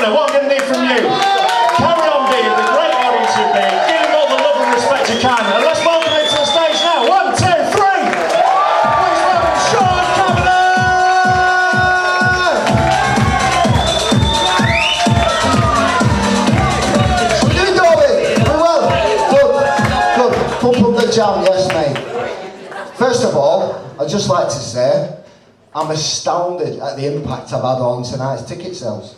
Kavanagh, what I'm going to need from you, carry on being the great audience you've been, give him all the love and respect you can, and let's welcome him to the stage now. 1, 2, 3! Please welcome Shaun Kavanagh! How you doing? Very well. Good. Pump up the jam, yes mate. First of all, I'd just like to say, I'm astounded at the impact I've had on tonight's ticket sales.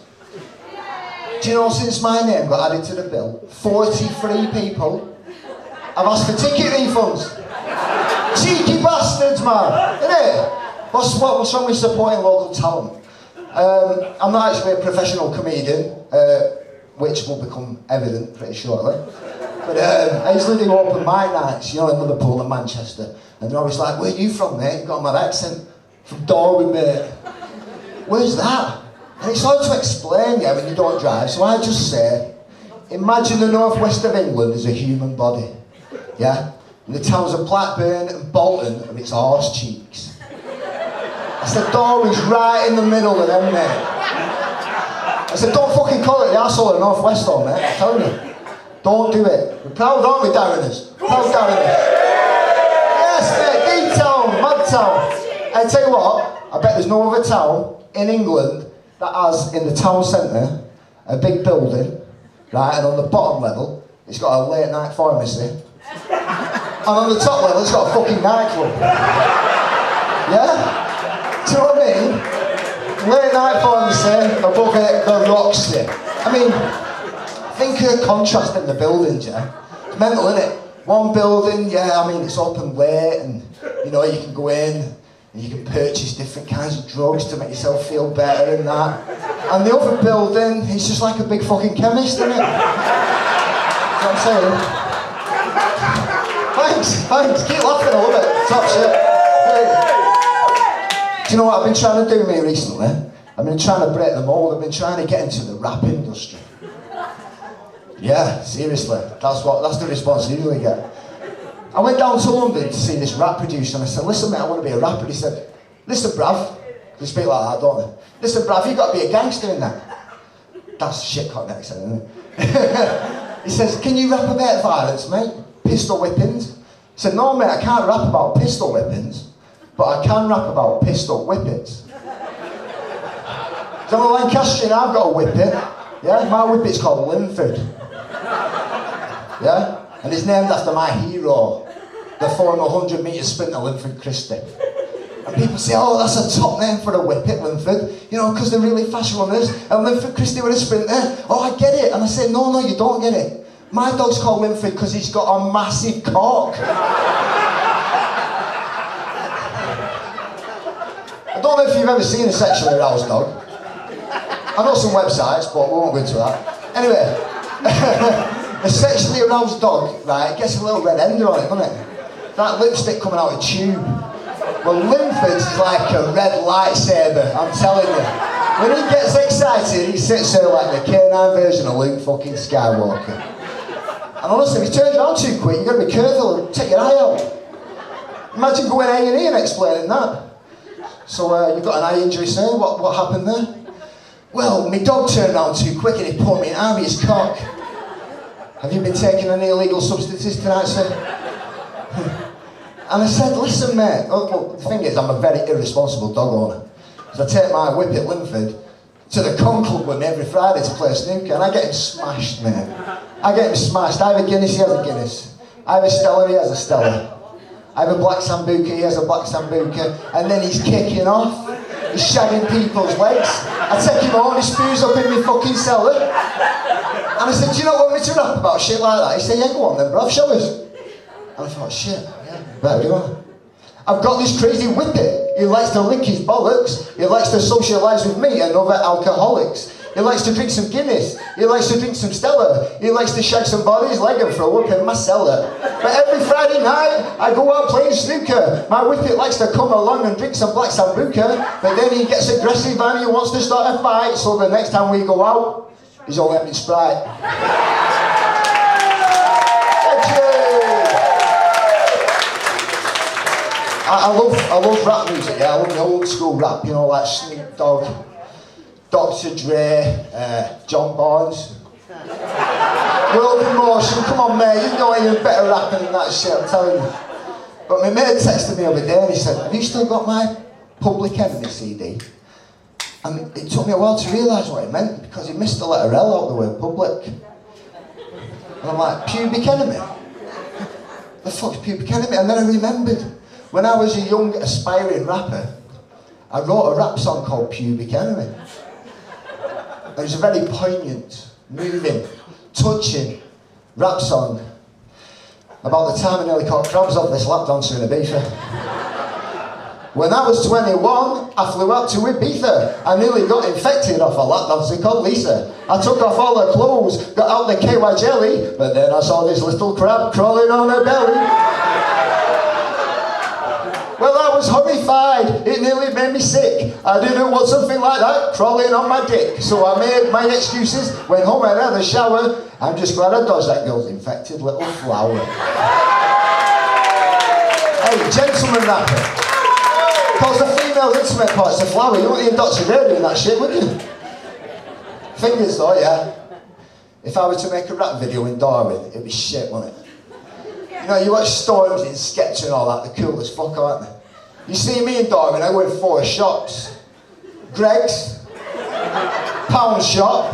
Do you know, since my name got added to the bill, 43 people have asked for ticket refunds. Cheeky bastards, man, isn't it? What's wrong with supporting local talent? I'm not actually a professional comedian, which will become evident pretty shortly. But I usually do open mic nights, you know, in Liverpool and Manchester. And they're always like, where are you from, mate? You've got a mad accent. From Darwen, mate. Where's that? And it's hard to explain, yeah, when you don't drive, so I just say, imagine the northwest of England as a human body, yeah? And the towns of Blackburn and Bolton are its arse cheeks. I said, Darwen's right in the middle of them, mate. I said, don't fucking call it the arsehole of the northwest, though, mate, I'm telling you. Don't do it. We're proud, aren't we, Darreners? Proud Darreners. Yes, mate, deep town, mad town. I tell you what, I bet there's no other town in England that has, in the town centre, a big building, right, and on the bottom level, it's got a late night pharmacy, and on the top level, it's got a fucking nightclub. Yeah? Do you know what I mean? Late night pharmacy, above it, the Roxy. I mean, think of contrast in the buildings, yeah? It's mental, isn't it? One building, yeah, I mean, it's open late, and, you know, you can go in, and you can purchase different kinds of drugs to make yourself feel better and that. And the other building, it's just like a big fucking chemist, isn't it? You know what I'm saying? Thanks. Keep laughing, I love it. Top shit. Hey. Do you know what I've been trying to do me recently? I've been trying to break the mold. I've been trying to get into the rap industry. Yeah, seriously. That's the response I usually get. I went down to London to see this rap producer and I said, listen mate, I want to be a rapper. He said, listen bruv, they speak like that, don't they? Listen bruv, you've got to be a gangster in that. That's shit cockney accent, isn't it? He says, can you rap about violence, mate? Pistol whippings? I said, no mate, I can't rap about pistol whippings, but I can rap about pistol whippets. So I'm a Lancastrian, I've got a whippet. Yeah, my whippet's called Linford. Yeah? And it's named after my hero, the former 100-metre sprinter Linford Christie. And people say, oh, that's a top name for a whippet, Linford, you know, because they're really fast runners, and Linford Christie were a sprinter. Oh, I get it. And I say, no, you don't get it. My dog's called Linford because he's got a massive cock. I don't know if you've ever seen a sexually aroused dog. I know some websites, but we won't go into that. Anyway. A sexually aroused dog, right, gets a little red ender on it, doesn't it? That lipstick coming out of a tube. Well, Linford's is like a red lightsaber, I'm telling you. When he gets excited, he sits there like the K9 version of Luke fucking Skywalker. And honestly, if he turns around too quick, you've got to be careful and take your eye out. Imagine going A&E and explaining that. So, you've got an eye injury, sir, what happened there? Well, my dog turned around too quick and he put me in his cock. Have you been taking any illegal substances tonight, sir? And I said, listen, mate. Well, the thing is, I'm a very irresponsible dog owner. So I take my whippet Linford to the Con Club with me every Friday to play snooker, and I get him smashed, mate. I get him smashed. I have a Guinness, he has a Guinness. I have a Stella, he has a Stella. I have a Black Sambuca, he has a Black Sambuca. And then he's kicking off. He's shagging people's legs. I take him home, he spews up in my fucking cellar. And I said, do you not want me to rap about shit like that? He said, yeah, go on then, bruv, show us. And I thought, shit, yeah, better do it. I've got this crazy whippet. He likes to lick his bollocks. He likes to socialise with me and other alcoholics. He likes to drink some Guinness. He likes to drink some Stella. He likes to shag somebody's leg and throw up in my cellar. But every Friday night, I go out playing snooker. My whippet likes to come along and drink some Black Sambuca, but then he gets aggressive and he wants to start a fight, so the next time we go out, he's only having Sprite. I love rap music, yeah. I love the old school rap, you know, like Snoop Dogg, Dr. Dre, John Barnes. World in Motion, come on mate, you know you're better rapping than that shit, I'm telling you. But my mate texted me the other day and he said, have you still got my Public Enemy CD? And it took me a while to realise what it meant, because he missed the letter L out of the word public. And I'm like, pubic enemy? The fuck's pubic enemy? And then I remembered, when I was a young aspiring rapper, I wrote a rap song called Pubic Enemy. It was a very poignant, moving, touching rap song about the time I nearly caught crabs off this lap dancer in Ibiza. When I was 21, I flew up to Ibiza. I nearly got infected off a lap dancer called Lisa. I took off all her clothes, got out the KY jelly, but then I saw this little crab crawling on her belly. Well, I was horrified. It nearly made me sick. I didn't want something like that crawling on my dick. So I made my excuses, went home and had a shower. I'm just glad I dodged that girl's infected little flower. Hey, gentleman rapper. Calls the female intimate parts a flower. You wouldn't even Dr. Dre doing that shit, would you? Fingers though, yeah. If I were to make a rap video in Darwen, it'd be shit, wouldn't it? You know, you watch Storms in Sketch and all that, they're cool as fuck, aren't they? You see me in Darwen, I go in 4 shops. Greg's, Pound Shop,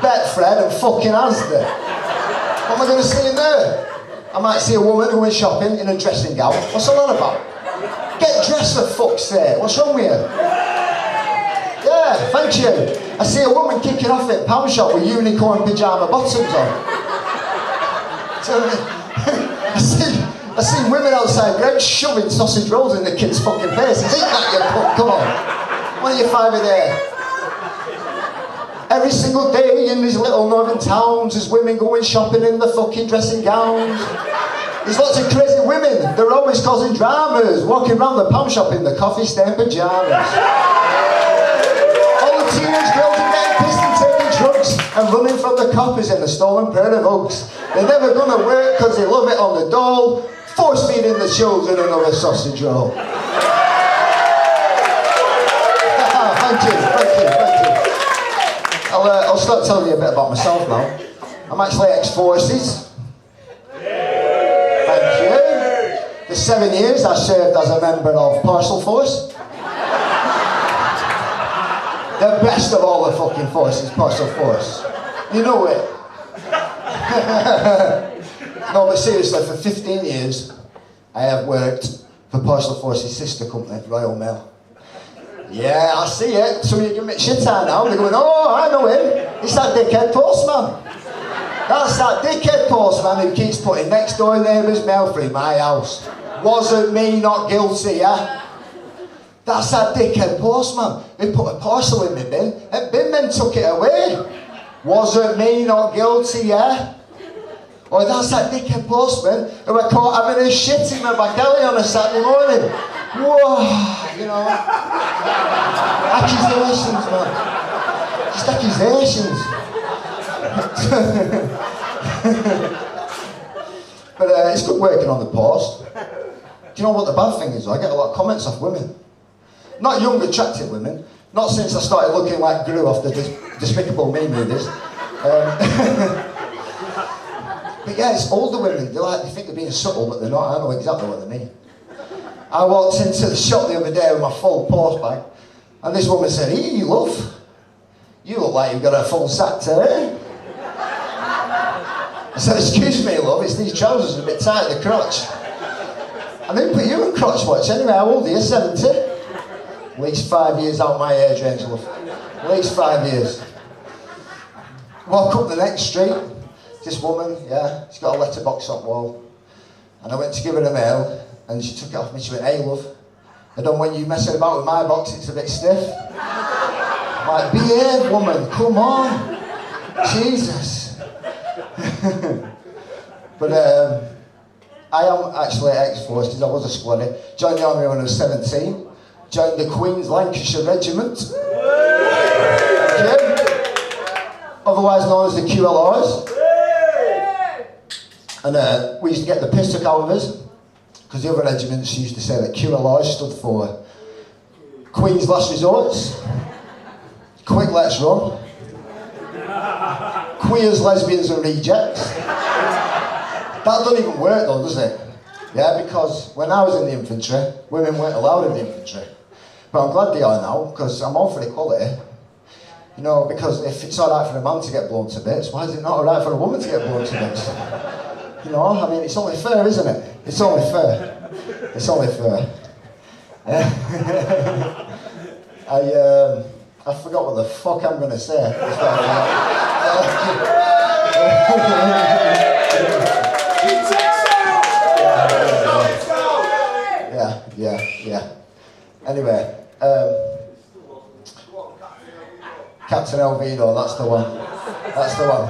Betfred and fucking Asda. What am I going to see in there? I might see a woman who went shopping in a dressing gown. What's all that about? Get dressed for fuck's sake, what's wrong with you? Yeah, thank you. I see a woman kicking off at Pound Shop with unicorn pyjama bottoms on. I see women outside Greg shoving sausage rolls in the kids' fucking faces. Eat that, you fuck, come on. What are you five a day? Every single day in these little northern towns, there's women going shopping in the fucking dressing gowns. There's lots of crazy women. They're always causing dramas, walking around the Pound Shop in the coffee-stained pyjamas. All the teenage girls are getting pissed and taking drugs and running from the coppers in the stolen pair of Uggs. They're never going to work because they love it on the dole. Force feeding the children another sausage roll. Thank you. I'll start telling you a bit about myself now. I'm actually ex-forces. Thank you. For 7 years I served as a member of Parcel Force. The best of all the fucking forces, Parcel Force. You know it. No, but seriously, for 15 years, I have worked for Parcel Force's sister company, Royal Mail. Yeah, I see it. Some of you give me shit out now. They're going, oh, I know him. It's that dickhead postman. That's that dickhead postman who keeps putting next door neighbour's mail through my house. Wasn't me, not guilty, yeah? That's that dickhead postman who put a parcel in my bin and bin men took it away. Wasn't me, not guilty, yeah? Or that's that dickhead postman who I caught having his shit in my back alley on a Saturday morning. Whoa, you know. Accusations, man. Just accusations. But it's good working on the post. Do you know what the bad thing is? I get a lot of comments off women. Not young, attractive women. Not since I started looking like Gru off the Despicable Me movies. But yeah, it's older women. They think they're being subtle, but they're not. I know exactly what they mean. I walked into the shop the other day with my full post bag, and this woman said, "Hey, love, you look like you've got a full sack today." I said, "Excuse me, love, it's these trousers are a bit tight at the crotch." I didn't put you in crotch watch anyway. How old are you? 70? At least 5 years out my age range, love. At least 5 years. Walk up the next street. This woman, yeah, she's got a letterbox on the wall. And I went to give her a mail, and she took it off me. She went, "Hey, love, I don't want you messing about with my box, it's a bit stiff." I'm like, behave, woman, come on. Jesus. But I am actually ex-force because I was a squaddy. Joined the army when I was 17. Joined the Queen's Lancashire Regiment. Okay. Otherwise known as the QLRs. And we used to get the piss took out of us because the other regiments used to say that QLRs stood for Queen's Last Resorts. Quick Let's Run, Queers, Lesbians and Rejects. That doesn't even work though, does it? Yeah, because when I was in the infantry, women weren't allowed in the infantry. But I'm glad they are now, because I'm all for equality. You know, because if it's alright for a man to get blown to bits, why is it not alright for a woman to get blown to bits? You know, I mean, it's only fair, isn't it? It's only fair. It's only fair. I forgot what the fuck I'm going to say. Yeah. Anyway, Captain Elvino, that's the one. That's the one.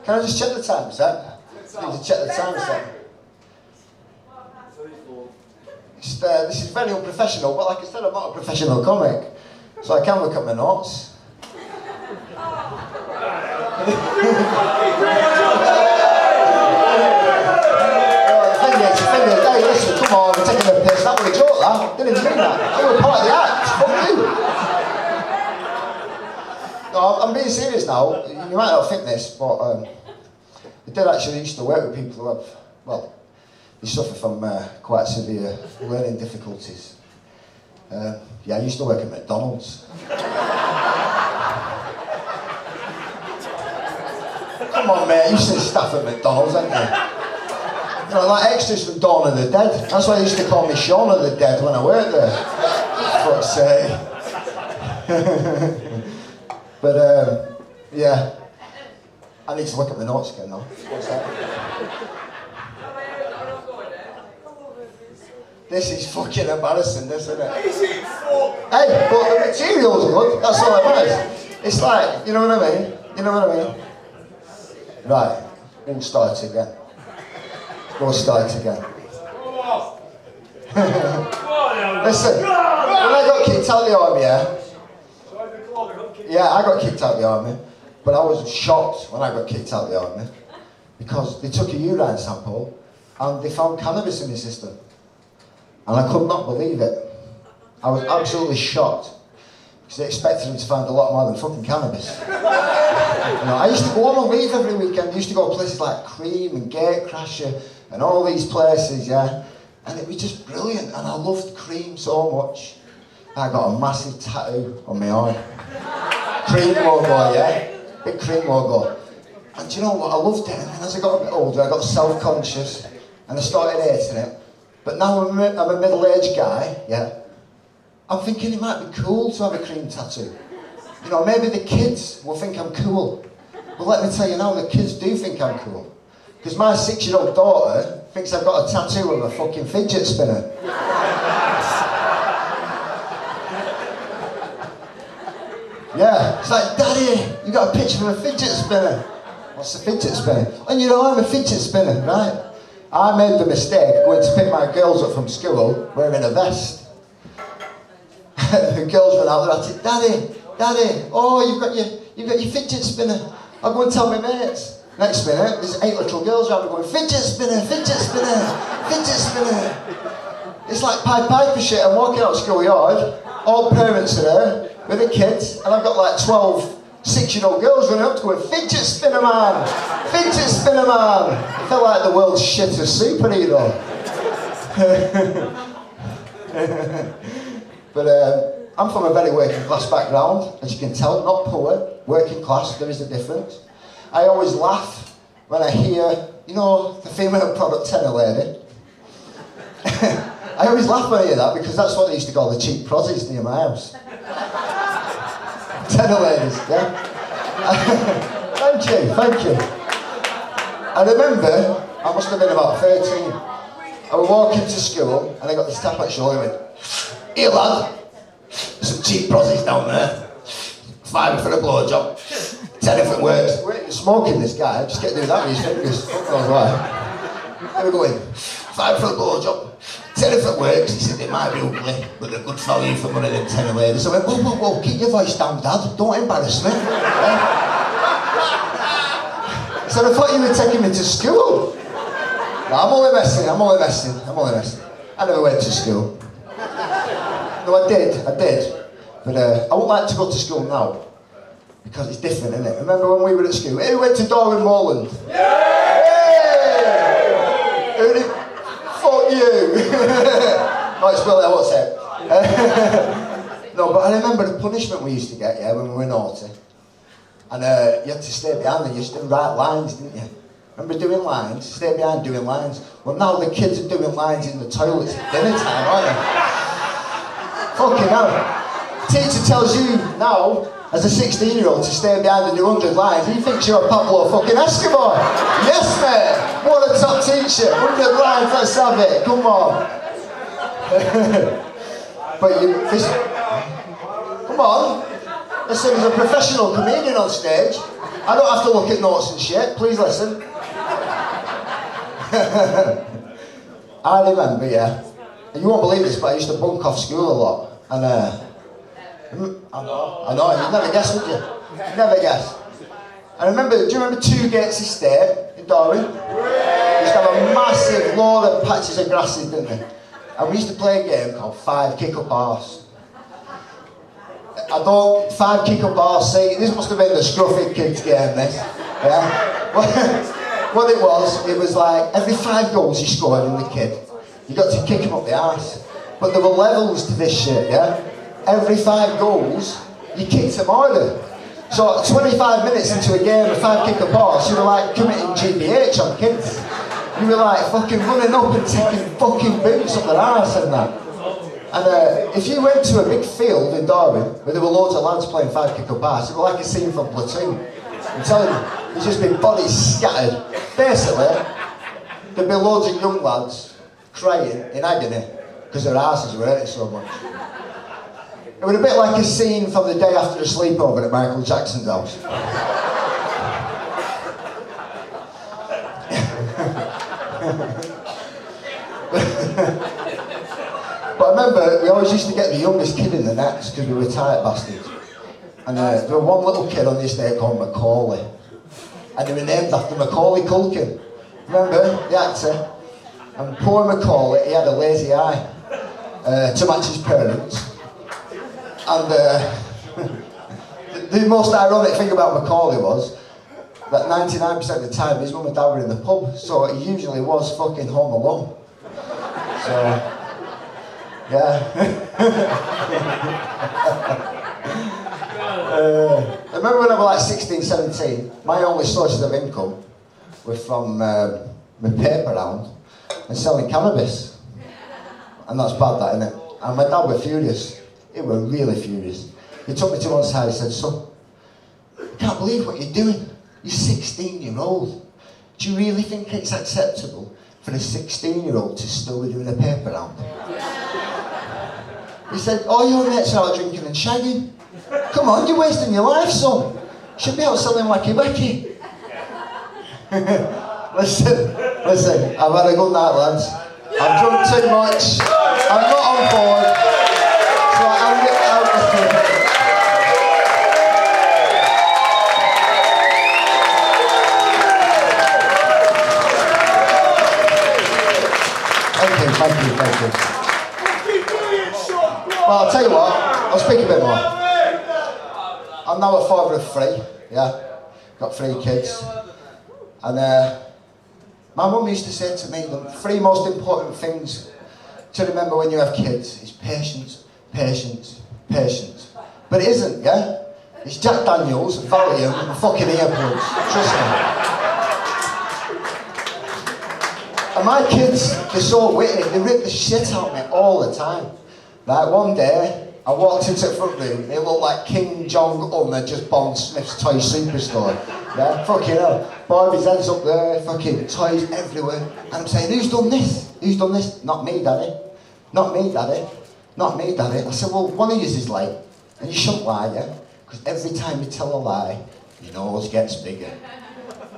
Can I just check the time set? I need to check the time set. This is very unprofessional, but like I said, I'm not a professional comic, so I can look at my notes. Hey, listen, come on, we're taking a piss. That was a joke, that. Didn't even mean that. You were part of the act. Fuck you. No, I'm being serious now. You might not think this, but I did actually used to work with people who have, well, they suffer from quite severe learning difficulties. Yeah, I used to work at McDonald's. Come on, mate, you see staff at McDonald's, haven't you? You know, like extras from Dawn of the Dead. That's why they used to call me Shaun of the Dead when I worked there. Fuck's sake. But, yeah. I need to look at the notes again, though. What's that? This is fucking embarrassing, this, isn't it? Hey, but the material's good. That's all it matters. It's like, you know what I mean? You know what I mean? Right. We'll start again. We'll start again. Listen, when I got kicked out of the army, yeah, I got kicked out of the army, but I was shocked when I got kicked out of the army because they took a urine sample and they found cannabis in my system. And I could not believe it. I was absolutely shocked because they expected me to find a lot more than fucking cannabis. You know, I used to go on leave every weekend. I used to go to places like Cream and Gatecrasher and all these places, yeah. And it was just brilliant, and I loved Cream so much. I got a massive tattoo on my arm. Cream logo, yeah? Big Cream logo. And do you know what? I loved it, and then as I got a bit older, I got self-conscious, and I started hating it. But now I'm a middle-aged guy, yeah. I'm thinking it might be cool to have a Cream tattoo. You know, maybe the kids will think I'm cool. But let me tell you now, the kids do think I'm cool. Because my 6-year-old daughter thinks I've got a tattoo of a fucking fidget spinner. Yeah, it's like, Daddy, you got a picture of a fidget spinner. What's a fidget spinner? And you know, I'm a fidget spinner, right? I made the mistake of going to pick my girls up from school wearing a vest. The girls went out there, I said, Daddy, oh, you've got your fidget spinner. I'll go and tell my mates. Next minute, there's 8 little girls around me going, fidget spinner, fidget spinner, fidget spinner. It's like Pied Piper shit. I'm walking out schoolyard, all parents are there with the kids, and I've got like 12 6-year-old girls running up to going, fidget spinner man, fidget spinner man. I felt like the world's shittest superhero. But I'm from a very working class background, as you can tell, not poor, working class, there is a difference. I always laugh when I hear, you know, the female product tenor lady. I always laugh when I hear that because that's what they used to call the cheap prozzies near my house. Tenor ladies, yeah? Thank you. I remember, I must have been about 13. I was walking to school and I got this tap on the shoulder and went, here lad, there's some cheap prozzies down there. £5 for a blowjob. 10 if it works. You're smoking this guy, just get to do that with his fingers. Fuck knows why. There we go in. £5 for a blowjob. 10 if it works. He said it might be ugly, but they're good value for money than 10 ladies. I went, whoa, keep your voice down, Dad. Don't embarrass me. He said, I thought you were taking me to school. No, I'm only messing. I never went to school. No, I did. But I wouldn't like to go to school now. Because it's different, isn't it? Remember when we were at school? Who went to Darwen, Mulholland? Yeah! Who did? Fuck you! No, it's Willie, I won't say it. No, but I remember the punishment we used to get, yeah, when we were naughty. And you had to stay behind and you used to write lines, didn't you? Remember doing lines? Stay behind doing lines. Well, now the kids are doing lines in the toilets at dinner time, aren't they? Fucking hell. Teacher tells you now, as a 16-year-old, to stay behind and do 100 lines. He thinks you're a Pablo fucking Escobar. Yes, mate. What a top teacher. 100 lines, let's have it. Come on. But you... Come on. Listen, as a professional comedian on stage, I don't have to look at notes and shit. Please listen. I remember, yeah. And you won't believe this, but I used to bunk off school a lot. And I know, you'd never guess, would you? You'd never guess. I remember, do you remember 2 gates estate in Darwen? We used to have a massive load of patches of grasses, didn't we? And we used to play a game called 5 kick-up arse. 5 kick-up arse, see, this must have been the scruffy kids game, this. Yeah? What it was like, every 5 goals you scored in the kid, you got to kick him up the arse. But there were levels to this shit, yeah? Every 5 goals, you kicked him harder. So 25 minutes into a game of 5 kick-up arse, you were like committing GBH on kids. You were like fucking running up and taking fucking boots up their arse and that. And if you went to a big field in Darwen, where there were loads of lads playing 5 kick-up arse, it was like a scene from Platoon. I'm telling you, there's just been bodies scattered. Basically, there'd be loads of young lads crying in agony because their arses were hurting so much. It was a bit like a scene from the day after a sleepover at Michael Jackson's house. But I remember, we always used to get the youngest kid in the nets because we were tight bastards. And there was one little kid on the estate called Macaulay. And they were named after Macaulay Culkin. Remember, the actor? And poor Macaulay, he had a lazy eye to match his parents. And the most ironic thing about Macaulay was that 99% of the time his mum and dad were in the pub, so he usually was fucking home alone. So, yeah. I remember when I was like 16, 17, my only sources of income were from my paper round and selling cannabis. And that's bad, that, innit? And my dad was furious. He was really furious. He took me to one side and said, "Son, I can't believe what you're doing. You're 16-year-old. Do you really think it's acceptable for a 16-year-old to still be doing a paper round?" He said, "All your mates are out drinking and shagging. Come on, you're wasting your life, son. You should be out selling wacky-wacky." Listen, I've had a good night, lads. I've drunk too much. I'm not on board. So I'm getting out. Thank you. Well, I'll tell you what, I'll speak a bit more. I'm now a father of 3, yeah. Got 3 kids. And my mum used to say to me, the 3 most important things to remember when you have kids is patience, patience, patience. But it isn't, yeah? It's Jack Daniels, Valium, and fucking earplugs. Trust me. And my kids, they're so witty, they rip the shit out of me all the time. Like one day, I walked into the front room, it looked like King Jong-un had just bombed Smith's Toy Superstore. Yeah, fucking hell. Barbie's head's up there, fucking toys everywhere. And I'm saying, who's done this? Who's done this? Not me, Daddy. Not me, Daddy. Not me, Daddy. I said, well, one of yous is late. And you shouldn't lie, yeah? Because every time you tell a lie, your nose gets bigger.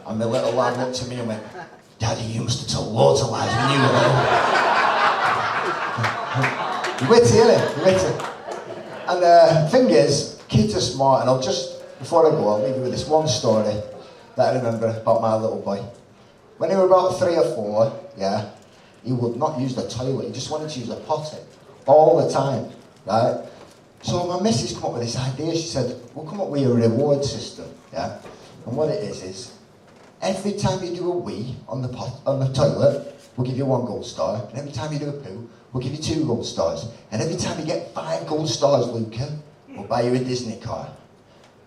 And the little lad looked at me and went, "Daddy, you must have told loads of lies when you were little." You're witty, innit? You're witty. And the thing is, kids are smart, and before I go, I'll leave you with this one story that I remember about my little boy. When he was about 3 or 4, yeah, he would not use the toilet, he just wanted to use the potty all the time, right? So my missus come up with this idea. She said, we'll come up with a reward system, yeah? And what it is every time you do a wee on the toilet, we'll give you 1 gold star. And every time you do a poo, we'll give you 2 gold stars. And every time you get 5 gold stars, Luca, we'll buy you a Disney car.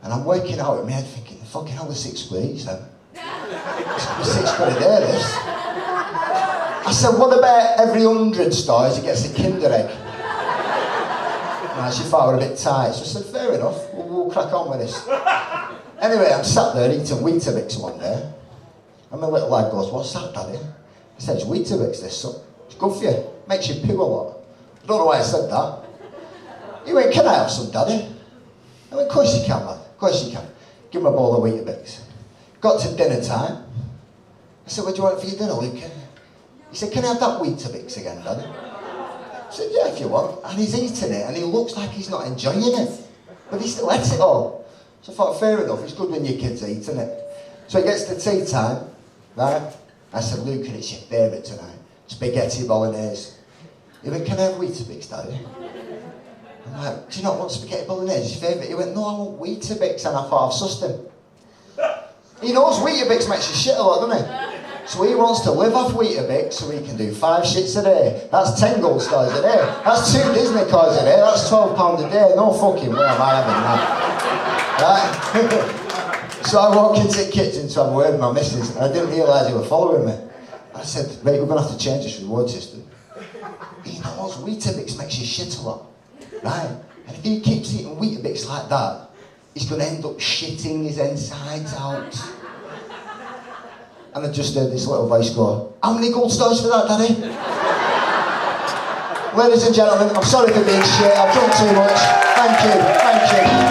And I'm working out in my head thinking, fucking hell, there's 6 quid each then. It's 6 quid a day, this. I said, what about every 100 stars he gets a Kinder egg? And she thought I was a bit tight, so I said, fair enough, we'll crack on with this. Anyway, I'm sat there eating Weetabix one day, and my little lad goes, what's that, Daddy? I said, it's Weetabix, this, son. It's good for you, makes you poo a lot. I don't know why I said that. He went, can I have some, Daddy? I went, of course you can, lad, of course you can. Give him a bowl of Weetabix. Got to dinner time. I said, what do you want for your dinner, Luca? He said, can I have that Weetabix again, Daddy? I said, yeah, if you want. And he's eating it, and he looks like he's not enjoying it. But he still eats it all. So I thought, fair enough, it's good when your kid's eating it. So he gets to tea time, right? I said, Luca, it's your favourite tonight. Spaghetti bolognese. He went, can I have Weetabix, Daddy? I'm like, do you not want spaghetti bolognese? Your favourite? He went, no, I want Weetabix. And I thought, I've sussed him. He knows Weetabix makes you shit a lot, doesn't he? So he wants to live off Weetabix so he can do 5 shits a day. That's 10 gold stars a day. That's 2 Disney cars a day. That's £12 a day. No fucking way am I having that. Right? So I walk into the kitchen to have a word with my missus, and I didn't realise he were following me. I said, mate, we're going to have to change this reward system. He knows Weetabix makes you shit a lot. Right? And if he keeps eating Weetabix like that, he's going to end up shitting his insides out. And I just heard this little voice go, how many gold stars for that, Daddy? Ladies and gentlemen, I'm sorry for being shit, I've done too much. Thank you, thank you.